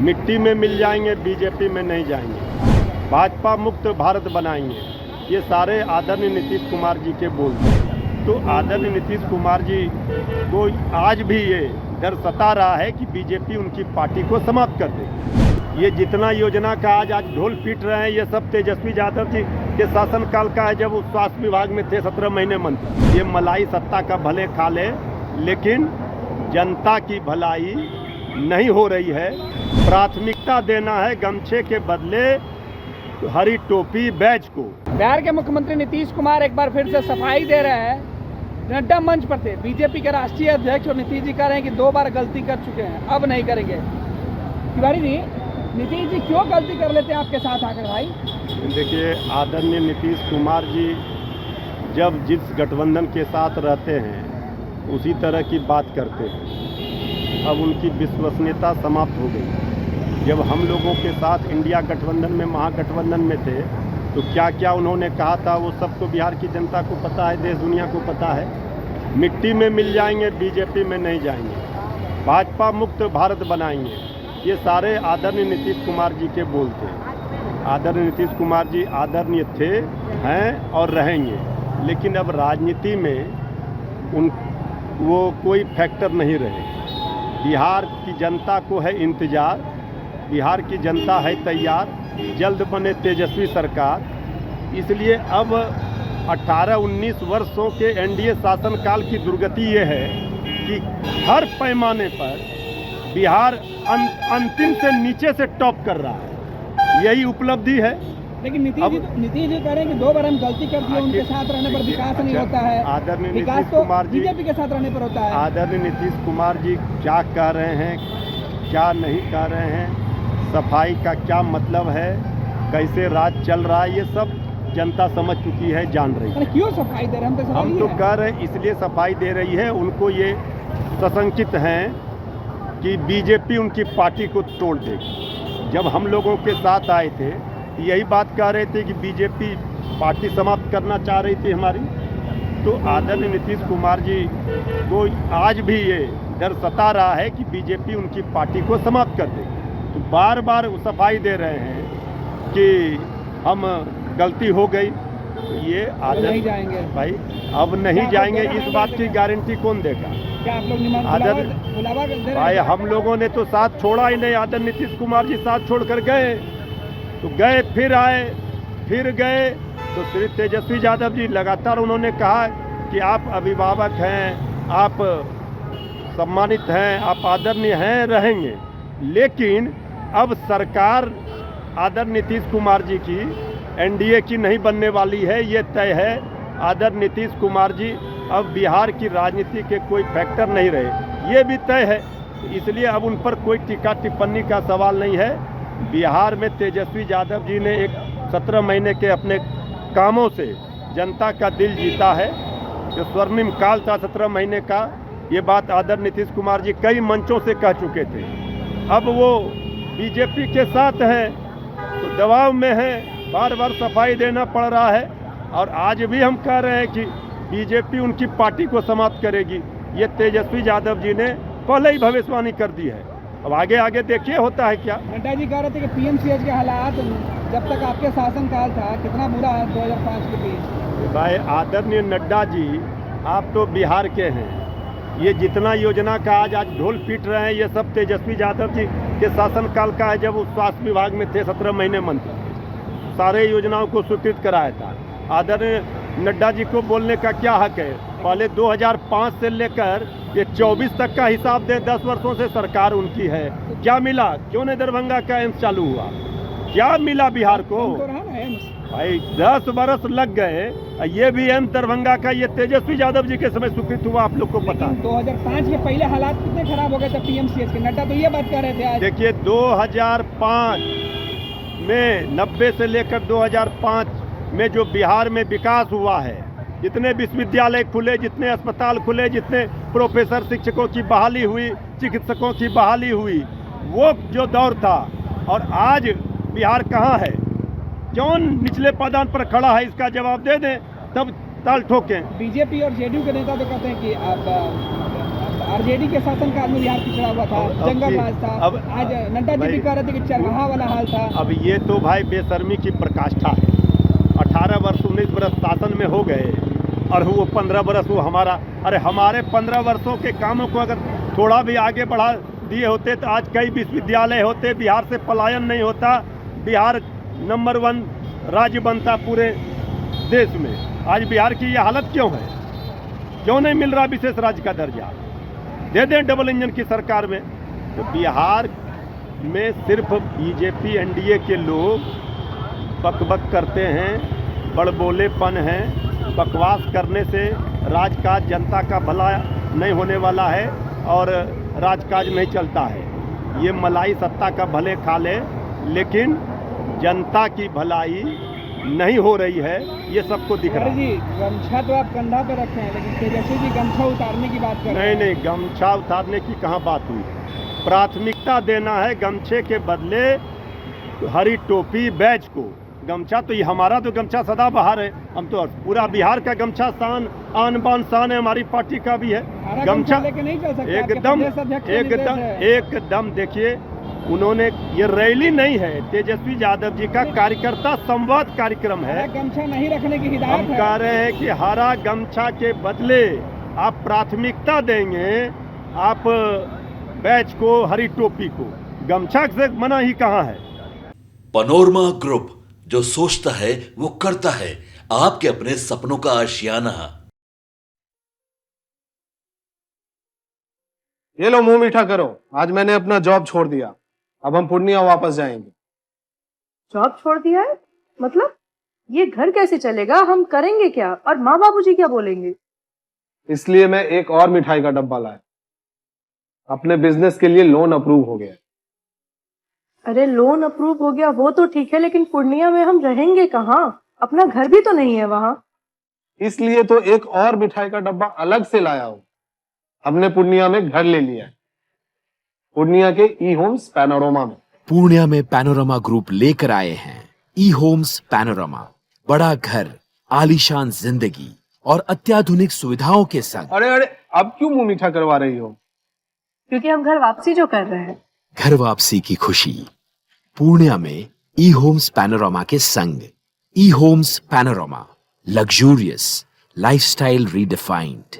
मिट्टी में मिल जाएंगे, बीजेपी में नहीं जाएंगे, भाजपा मुक्त भारत बनाएंगे। ये सारे आदरणीय नीतीश कुमार जी के बोल हैं। तो आदरणीय नीतीश कुमार जी को आज भी ये डर सता रहा है कि बीजेपी उनकी पार्टी को समाप्त कर दे। ये जितना योजना का आज ढोल पीट रहे हैं, ये सब तेजस्वी यादव जी के शासनकाल का है, जब वो स्वास्थ्य विभाग में थे 17 महीने मंत्री। ये मलाई सत्ता का भले खा ले, लेकिन जनता की भलाई नहीं हो रही है। प्राथमिकता देना है गमछे के बदले हरी टोपी बैच को। बिहार के मुख्यमंत्री नीतीश कुमार एक बार फिर से सफाई दे रहे हैं। नड्डा मंच पर थे, बीजेपी के राष्ट्रीय अध्यक्ष, और नीतीश जी कह रहे हैं कि 2 बार गलती कर चुके हैं, अब नहीं करेंगे। तिवारी जी, नीतीश जी क्यों गलती कर लेते हैं आपके साथ आकर भाई? देखिए, आदरणीय नीतीश कुमार जी जब जिस गठबंधन के साथ रहते हैं उसी तरह की बात करते हैं। अब उनकी विश्वसनीयता समाप्त हो गई। जब हम लोगों के साथ इंडिया गठबंधन में, महागठबंधन में थे, तो क्या क्या उन्होंने कहा था वो सबको बिहार की जनता को पता है, देश दुनिया को पता है। मिट्टी में मिल जाएंगे, बीजेपी में नहीं जाएंगे, भाजपा मुक्त भारत बनाएंगे। ये सारे आदरणीय नीतीश कुमार जी के बोल थे। आदरणीय नीतीश कुमार जी आदरणीय थे, हैं और रहेंगे, लेकिन अब राजनीति में वो कोई फैक्टर नहीं रहे। बिहार की जनता को है इंतजार, बिहार की जनता है तैयार, जल्द बने तेजस्वी सरकार। इसलिए अब 18-19 वर्षों के एनडीए शासनकाल की दुर्गति ये है कि हर पैमाने पर बिहार अंतिम से नीचे से टॉप कर रहा है। यही उपलब्धि है। लेकिन नीतीश जी कह रहे हैं कि 2 बार हम गलती कर दिए, उनके साथ रहने पर विकास नहीं होता है। आदरणीय विकास नीतीश तो कुमार जी बीजेपी के साथ रहने पर होता है। आदरणीय नीतीश कुमार जी क्या कह रहे हैं, क्या नहीं कह रहे हैं, सफाई का क्या मतलब है, कैसे राज चल रहा है, ये सब जनता समझ चुकी है, जान रही है। क्यों सफाई दे रहे हैं? हम तो कह रहे हैं इसलिए सफाई दे रही है। उनको ये सशंकित हैं कि बीजेपी उनकी पार्टी को तोड़ देगी। जब हम लोगों के साथ आए थे यही बात कह रहे थे कि बीजेपी पार्टी समाप्त करना चाह रही थी हमारी। तो आदरणीय नीतीश कुमार जी को आज भी ये डर सता रहा है कि बीजेपी उनकी पार्टी को समाप्त कर देगी। तो बार बार सफाई दे रहे हैं कि हम गलती हो गई। तो ये नहीं जाएंगे भाई, अब नहीं जाएंगे, इस बात की गारंटी कौन देगा? क्या आप लोग भाई, हम लोगों ने तो साथ छोड़ा ही नहीं। आदरणीय नीतीश कुमार जी साथ छोड़कर गए तो गए, फिर आए, फिर गए। तो श्री तेजस्वी यादव जी लगातार उन्होंने कहा कि आप अभिभावक हैं, आप सम्मानित हैं, आप आदरणीय हैं, रहेंगे। लेकिन अब सरकार आदरणीय नीतीश कुमार जी की एनडीए की नहीं बनने वाली है, ये तय है। आदरणीय नीतीश कुमार जी अब बिहार की राजनीति के कोई फैक्टर नहीं रहे, ये भी तय है। इसलिए अब उन पर कोई टीका टिप्पणी का सवाल नहीं है। बिहार में तेजस्वी यादव जी ने एक 17 महीने के अपने कामों से जनता का दिल जीता है। जो स्वर्णिम काल था 17 महीने का, ये बात आदरणीय नीतीश कुमार जी कई मंचों से कह चुके थे। अब वो बीजेपी के साथ हैं तो दबाव में है, बार बार सफाई देना पड़ रहा है। और आज भी हम कह रहे हैं कि बीजेपी उनकी पार्टी को समाप्त करेगी। ये तेजस्वी यादव जी ने पहले ही भविष्यवाणी कर दी है। अब आगे आगे देखिए होता है क्या। नड्डा जी कह रहे थे कि पीएमसीएच के हालात जब तक आपके शासनकाल था कितना बुरा है 2005 के बीच। भाई, आदरणीय नड्डा जी, आप तो बिहार के हैं। ये जितना योजना का आज ढोल पीट रहे हैं, ये सब तेजस्वी यादव जी के शासनकाल का है, जब वो स्वास्थ्य विभाग में थे 17 महीने मंत्री। सारे योजनाओं को स्वीकृत कराया था। आदरणीय नड्डा जी को बोलने का क्या हक है? पहले 2005 से लेकर ये 24 तक का हिसाब दें, 10 वर्षों से सरकार उनकी है। क्या मिला? क्यों नहीं दरभंगा का एम्स चालू हुआ? क्या मिला बिहार को? भाई 10 बरस लग गए, ये भी एम्स दरभंगा का ये तेजस्वी यादव जी के समय स्वीकृत हुआ, आप लोग को पता है। 2005 के पहले हालात कितने खराब हो गए थे पीएमसीएच के? नड्डा तो ये बात कर रहे थे आज। देखिए, 2005 में 90 से लेकर 2005 में जो बिहार में विकास हुआ है, जितने विश्वविद्यालय खुले, जितने अस्पताल खुले, जितने प्रोफेसर शिक्षकों की बहाली हुई, चिकित्सकों की बहाली हुई, वो जो दौर था। और आज बिहार कहाँ है? क्यों निचले पायदान पर खड़ा है? इसका जवाब दे दें, तब ताल ठोकें। बीजेपी और जेडीयू के नेता तो कहते हैं कि अब आरजेडी के शासनकाल में बिहार पिछड़ा हुआ था, अब जंगल की- राज था। अब आज नड्डा जी भी भाई- कह रहे थे कि चरवाहा वाला हाल था। अब ये तो भाई बेशर्मी की प्रकाष्ठा है। 18 वर्ष 19 वर्ष शासन में हो गए और वो 15 वर्ष वो हमारा, अरे हमारे 15 वर्षों के कामों को अगर थोड़ा भी आगे बढ़ा दिए होते तो आज कई विश्वविद्यालय होते, बिहार से पलायन नहीं होता, बिहार नंबर 1 राज्य बनता पूरे देश में। आज बिहार की ये हालत क्यों है? क्यों नहीं मिल रहा विशेष राज्य का दर्जा? दे दें डबल इंजन की सरकार में। तो बिहार में सिर्फ बीजेपी एनडीए के लोग बकबक करते हैं, बड़बोलेपन है। बकवास करने से राजकाज जनता का भला नहीं होने वाला है और राजकाज नहीं चलता है। ये मलाई सत्ता का भले खा ले, लेकिन जनता की भलाई नहीं हो रही है, ये सबको दिख रहा तिवारी है। जी, गमछा तो आप कंधा पे रखे हैं, लेकिन तेजस्वी जी गमछा उतारने की बात कर रहे नहीं हैं। नहीं, गमछा उतारने की कहाँ बात हुई? प्राथमिकता देना है गमछे के बदले हरी टोपी बैच को। गमछा तो ये हमारा तो गमछा सदाबहार है, हम तो पूरा बिहार का गमछा शान आन बान शान है, हमारी पार्टी का भी है हरा गमछा। लेके नहीं चल सकते, आपके एकदम प्रदेश अध्यक्ष का निर्देश एकदम है। एकदम देखिए, उन्होंने ये रैली नहीं है, तेजस्वी यादव जी का कार्यकर्ता संवाद कार्यक्रम है। हरा गमछा नहीं रखने की हम हिदायत कह है। रहे हैं कि हरा गमछा के बदले आप प्राथमिकता देंगे आप बैच को, हरी टोपी को। गमछा से मना ही कहाँ है? पनोरमा ग्रुप, जो सोचता है वो करता है। आपके अपने सपनों का आशियाना। ये लो मुंह मीठा करो, आज मैंने अपना जॉब छोड़ दिया, अब हम पूर्णिया वापस जाएंगे। जॉब छोड़ दिया है? मतलब ये घर कैसे चलेगा? हम करेंगे क्या? और माँ बाबूजी क्या बोलेंगे? इसलिए मैं एक और मिठाई का डब्बा लाया। अपने बिजनेस के लिए लोन अप्रूव हो गया। अरे लोन अप्रूव हो गया वो तो ठीक है, लेकिन पूर्णिया में हम रहेंगे कहाँ? अपना घर भी तो नहीं है वहाँ। इसलिए तो एक और मिठाई का डब्बा अलग से लाया हूँ। हमने पूर्णिया में घर ले लिया है, पूर्णिया के ई होम्स पैनोरमा में। पूर्णिया में पैनोरमा ग्रुप लेकर आए हैं ई होम्स पैनोरमा। बड़ा घर, आलीशान जिंदगी और अत्याधुनिक सुविधाओं के संग। अरे अरे, अब क्यों मुंह मीठा करवा रही हो? क्योंकि हम घर वापसी जो कर रहे हैं। घर वापसी की खुशी पूर्णिया में ई होम्स पैनोरमा के संग। E homes panorama, luxurious lifestyle redefined.